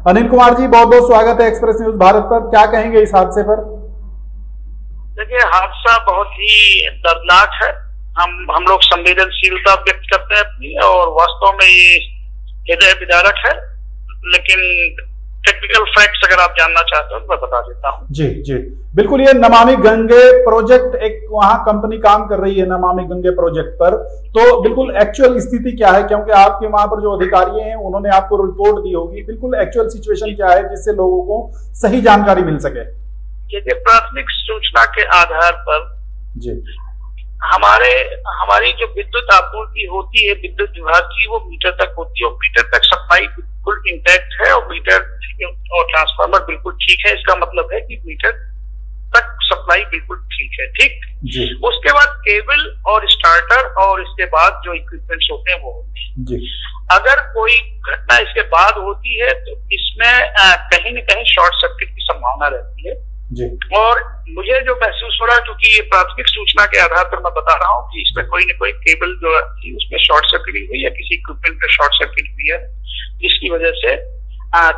अनिल कुमार जी, बहुत बहुत स्वागत है एक्सप्रेस न्यूज भारत पर। क्या कहेंगे इस हादसे पर? देखिए, हादसा बहुत ही दर्दनाक है। हम लोग संवेदनशीलता व्यक्त करते हैं अपनी, और वास्तव में ये हृदय विदारक है। लेकिन टेक्निकल फैक्ट्स अगर आप जानना चाहते हो तो मैं बता देता हूँ। जी जी बिल्कुल। ये नमामि गंगे प्रोजेक्ट, एक वहां कंपनी काम कर रही है नमामि गंगे प्रोजेक्ट पर, तो बिल्कुल एक्चुअल स्थिति क्या है? क्योंकि आपके वहां पर जो अधिकारी हैं उन्होंने आपको रिपोर्ट दी होगी, बिल्कुल एक्चुअल सिचुएशन क्या है जिससे लोगों को सही जानकारी मिल सके। ये प्राथमिक सूचना के आधार पर जी हमारी जो विद्युत आपूर्ति होती है विद्युत विभाग की, वो मीटर तक होती है, और मीटर तक सप्लाई बिल्कुल इंटैक्ट है, और मीटर और ट्रांसफार्मर बिल्कुल ठीक है। इसका मतलब है कि मीटर तक सप्लाई बिल्कुल ठीक है। ठीक, उसके बाद केबल और स्टार्टर और इसके बाद जो इक्विपमेंट्स होते हैं वो होते हैं। अगर कोई घटना इसके बाद होती है तो इसमें कहीं न कहीं शॉर्ट सर्किट की संभावना रहती है। और मुझे जो महसूस हो रहा है, क्योंकि ये प्राथमिक सूचना के आधार पर मैं बता रहा हूँ कि इसमें कोई न कोई केबल जो थी उसमें शॉर्ट सर्किट हुई या किसी इक्विपमेंट में शॉर्ट सर्किट हुई है, जिसकी वजह से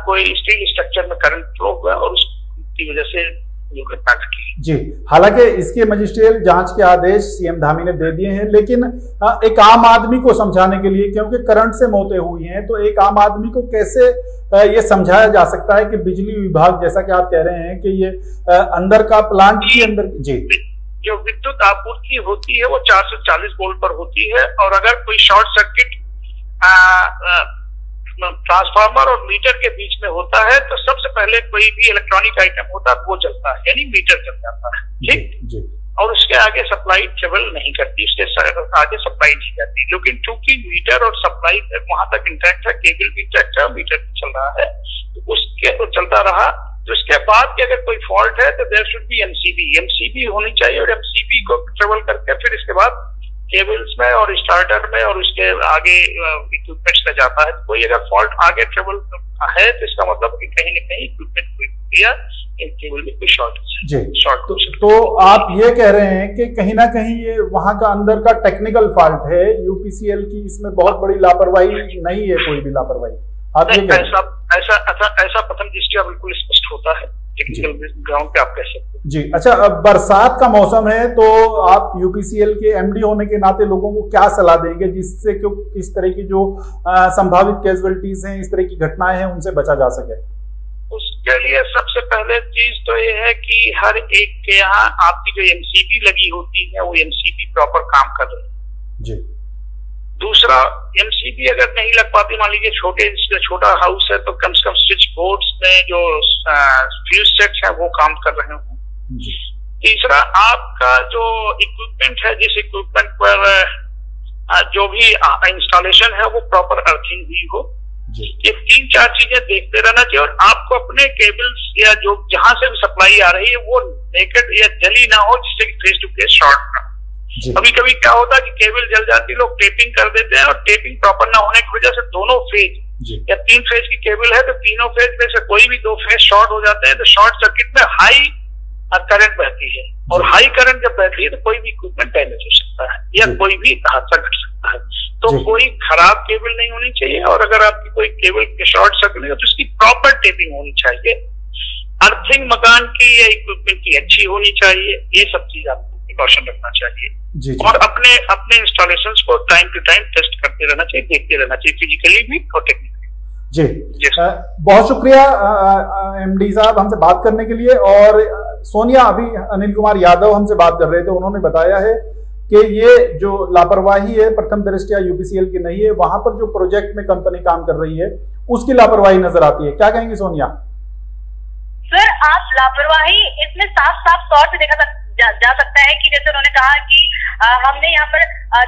कोई स्टील स्ट्रक्चर में करंट फ्लो हुआ और उसकी वजह से जो घटना घटी। जी, हालांकि इसके मजिस्ट्रियल जांच के आदेश सीएम धामी ने दे दिए हैं, लेकिन एक आम आदमी को समझाने के लिए, क्योंकि करंट से मौतें हुई हैं, तो एक आम आदमी को कैसे ये समझाया जा सकता है कि बिजली विभाग, जैसा कि आप कह रहे हैं कि ये अंदर का प्लांट के अंदर जो विद्युत आपूर्ति होती है वो 440 वोल्ट पर होती है, और अगर कोई शॉर्ट सर्किट ट्रांसफार्मर और मीटर के बीच में होता है तो सबसे पहले कोई भी इलेक्ट्रॉनिक आइटम होता है वो जलता है, यानी मीटर जल जाता है। ठीक, और उसके आगे सप्लाई ट्रेवल नहीं करती, उसके आगे सप्लाई नहीं जाती। लेकिन चूंकि मीटर और सप्लाई वहां तक इंटैक्ट है, केबल भी इंटैक्ट है, मीटर भी चल रहा है, तो उसके तो चलता रहा। तो इसके बाद अगर कोई फॉल्ट है तो देयर शुड बी एमसीबी होनी चाहिए, और एमसीबी को ट्रेवल करके फिर इसके बाद केबल्स में और स्टार्टर में और उसके आगे इक्विपमेंट्स में जाता है। कोई अगर फॉल्ट आगे ट्रेवल है तो इसका मतलब कि कहीं न कहीं इक्विपमेंट या केबल में कोई शॉर्ट। तो आप ये कह रहे हैं कि कहीं ना कहीं ये वहां का अंदर का टेक्निकल फॉल्ट है, यूपीसीएल की इसमें बहुत बड़ी लापरवाही नहीं है, कोई भी लापरवाही आप ये ऐसा प्रथम दृष्टया बिल्कुल स्पष्ट होता है, टेक्निकल ग्राउंड पे आप कह सकते हैं। जी अच्छा, अब बरसात का मौसम है, तो आप यूपीसीएल के एमडी होने के नाते लोगों को क्या सलाह देंगे जिससे कि इस तरह की जो संभावित कैजुअलिटीज हैं, इस तरह की घटनाएं हैं, उनसे बचा जा सके? उसके लिए सबसे पहले चीज तो ये है कि हर एक के यहाँ आपकी जो एमसीबी लगी होती है वो एमसीबी प्रॉपर काम कर रही है। जी। दूसरा, एमसीबी अगर नहीं लग पाती, मान लीजिए छोटा हाउस है, तो कम से कम स्विच बोर्ड्स में जो फ्यूज सेट्स हैं वो काम कर रहे हों। तीसरा, आपका जो इक्विपमेंट है, जिस इक्विपमेंट पर जो भी इंस्टॉलेशन है वो प्रॉपर अर्थिंग हुई हो। ये 3-4 चीजें देखते रहना चाहिए, और आपको अपने केबल्स या जो जहां से भी सप्लाई आ रही है वो नेकेड या जली ना हो, जिससे कि फेस टू फेस शॉर्ट ना हो। कभी कभी क्या होता है कि केबल जल जाती है, लोग टेपिंग कर देते हैं, और टेपिंग प्रॉपर ना होने की वजह से दोनों फेज या 3 फेज की केबल है तो तीनों फेज में से कोई भी 2 फेज शॉर्ट हो जाते हैं, तो शॉर्ट सर्किट में हाई करंट बहती है, और हाई करंट जब बहती है तो कोई भी इक्विपमेंट डैमेज हो सकता है या कोई भी हादसा घट सकता है। तो कोई खराब केबल नहीं होनी चाहिए, और अगर आपकी कोई केबल के शॉर्ट सर्किट है तो उसकी प्रॉपर टेपिंग होनी चाहिए। अर्थिंग मकान की या इक्विपमेंट की अच्छी होनी चाहिए, ये सब चीज आपको प्रिकॉशन रखना चाहिए। और अपने इंस्टॉलेशंस को टाइम टू टाइम टेस्ट करते रहना चाहिए, देखते रहना चाहिए, फिजिकली भी और टेक्निकली। जी, बहुत शुक्रिया एमडी साहब हमसे बात करने के लिए। और सोनिया, अभी अनिल कुमार यादव हमसे बात कर रहे थे, उन्होंने बताया है कि ये जो लापरवाही है प्रथम दृष्टया यूपीसीएल की नहीं है, वहां पर जो प्रोजेक्ट में कंपनी काम कर रही है उसकी लापरवाही नजर आती है। क्या कहेंगे सोनिया? सर, आप लापरवाही इसमें साफ तौर से देखा जा सकता है कि जैसे उन्होंने कहा कि हमने यहाँ पर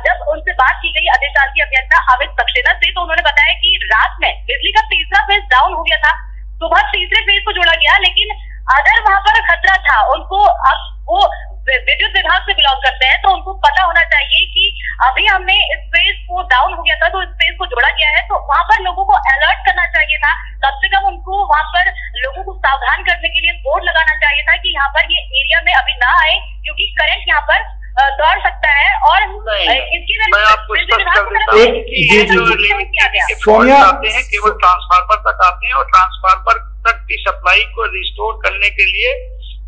जब उनसे बात की गई अधिशासी अभियंता अमित सक्सेना से, तो उन्होंने बताया कि रात में बिजली का तीसरा फेज डाउन हो गया था, सुबह तीसरे फेज को जोड़ा गया, लेकिन अगर वहां पर खतरा था उनको, अब वो विद्युत विभाग से बिलोंग करते हैं तो उनको पता होना चाहिए कि अभी हमने इस फेज को डाउन हो गया था तो इस फेज को जोड़ा गया है, तो वहां पर लोगों को अलर्ट करना चाहिए था। कम से कम उनको वहां पर लोगों को सावधान करने के लिए बोर्ड लगाना चाहिए था कि यहाँ पर ये एरिया में अभी ना आए, क्योंकि करंट यहाँ पर दौड़ सकता है। और इसकी मैं आपको स्पष्ट कर देता सोनिया आते हैं केवल ट्रांसफार्मर तक आते हैं और ट्रांसफार्मर तक की सप्लाई को रिस्टोर करने के लिए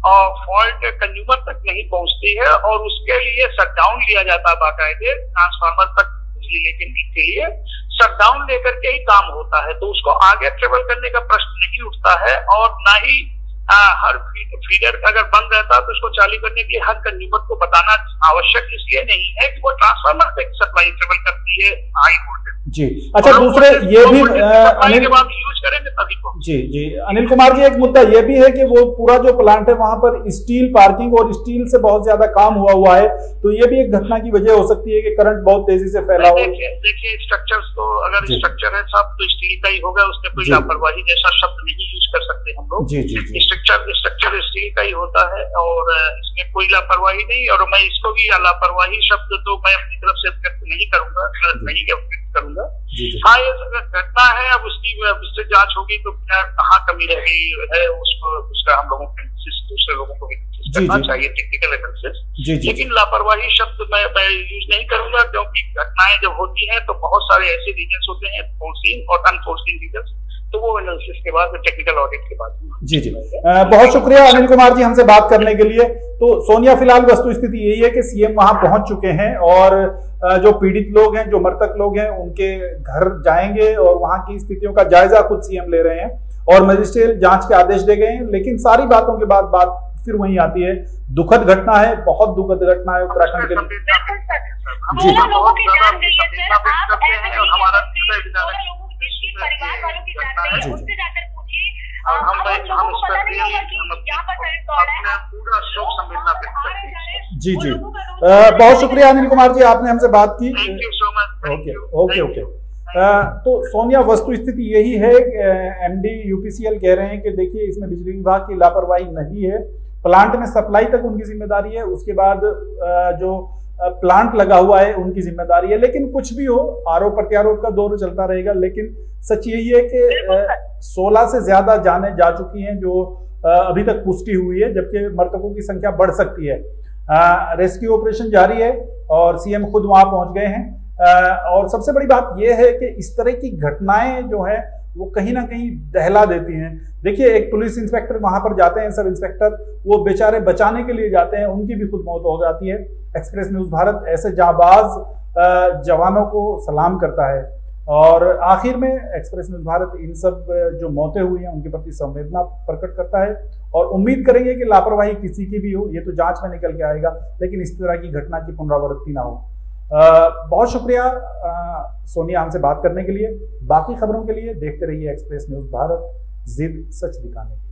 और फॉल्ट कंज्यूमर तक नहीं पहुंचती है और उसके लिए शटडाउन लिया जाता है बाकायदे। ट्रांसफार्मर तक बिजली लेके के लिए शटडाउन लेकर के ही काम होता है, तो उसको आगे ट्रेवल करने का प्रश्न नहीं उठता है। और ना ही हर फीडर अगर बंद रहता तो उसको चालू करने के लिए हर कंज्यूमर को बताना आवश्यक इसलिए नहीं है कि वो ट्रांसफार्मर तक सप्लाई ट्रेवल करती है हाई वोल्टेज जी। अच्छा, दूसरे ये भी अनिल के बाद यूज करेंगे तभी को जी अनिल कुमार जी, एक मुद्दा ये भी है कि वो पूरा जो प्लांट है वहां पर स्टील पार्किंग और स्टील से बहुत ज्यादा काम हुआ है, तो ये भी एक घटना की वजह हो सकती है कि करंट बहुत तेजी से फैला हो। देखिए स्ट्रक्चर्स तो अगर स्ट्रक्चर है सब तो स्टील का ही होगा, उसमें कोई लापरवाही जैसा शब्द नहीं यूज कर सकते हम लोग। जी स्ट्रक्चर स्टील का ही होता है और इसमें कोई लापरवाही नहीं। और मैं इसको भी लापरवाही शब्द तो मैं अपनी तरफ से नहीं करूंगा, नहीं करूंगा। हाँ, ये घटना है, अब उससे जांच होगी तो कहाँ कमी रह गई है उसका हम लोगों को दूसरे लोगों को करना चाहिए टेक्निकल एनालिसिस। लेकिन लापरवाही शब्द मैं यूज नहीं करूंगा, क्योंकि घटनाएं जब होती हैं तो बहुत सारे ऐसे रीजन होते हैं, फोर्सिंग और अनफोर्सिंग रीजन, तो वो एनालिसिस के बाद टेक्निकल ऑडिट के बाद। जी बहुत शुक्रिया अनिल कुमार जी हमसे बात करने के लिए। तो सोनिया, फिलहाल वस्तु स्थिति यही है कि सीएम वहां पहुंच चुके हैं और जो पीड़ित लोग हैं, जो मृतक लोग हैं, उनके घर जाएंगे और वहां की स्थितियों का जायजा खुद सीएम ले रहे हैं और मजिस्ट्रेट जांच के आदेश दे गए हैं। लेकिन सारी बातों के बाद बात फिर वहीं आती है, दुखद घटना है, बहुत दुखद घटना है उत्तराखंड के लिए। जी बहुत शुक्रिया अनिल कुमार जी, आपने हमसे बात की। ओके। तो सोनिया, वस्तु स्थिति यही है, एमडी यूपीसीएल कह रहे हैं कि देखिए इसमें बिजली विभाग की लापरवाही नहीं है, प्लांट में सप्लाई तक उनकी जिम्मेदारी है, उसके बाद जो प्लांट लगा हुआ है उनकी जिम्मेदारी है। लेकिन कुछ भी हो, आरोप प्रत्यारोप का दौर चलता रहेगा, लेकिन सच यही है कि 16 से ज्यादा जानें जा चुकी हैं जो अभी तक पुष्टि हुई है, जबकि मृतकों की संख्या बढ़ सकती है। रेस्क्यू ऑपरेशन जारी है और सीएम खुद वहां पहुंच गए हैं। और सबसे बड़ी बात यह है कि इस तरह की घटनाएं जो है वो कहीं ना कहीं दहला देती हैं। देखिए, एक पुलिस इंस्पेक्टर वहां पर जाते हैं, सब इंस्पेक्टर, वो बेचारे बचाने के लिए जाते हैं, उनकी भी खुद मौत हो जाती है। एक्सप्रेस न्यूज भारत ऐसे जाबाज जवानों को सलाम करता है और आखिर में एक्सप्रेस न्यूज भारत इन सब जो मौतें हुई हैं उनके प्रति संवेदना प्रकट करता है और उम्मीद करेंगे कि लापरवाही किसी की भी हो, ये तो जांच में निकल के आएगा, लेकिन इस तरह की घटना की पुनरावृत्ति ना हो। बहुत शुक्रिया सोनिया हमसे बात करने के लिए। बाकी खबरों के लिए देखते रहिए एक्सप्रेस न्यूज भारत, जिद सच दिखाने की।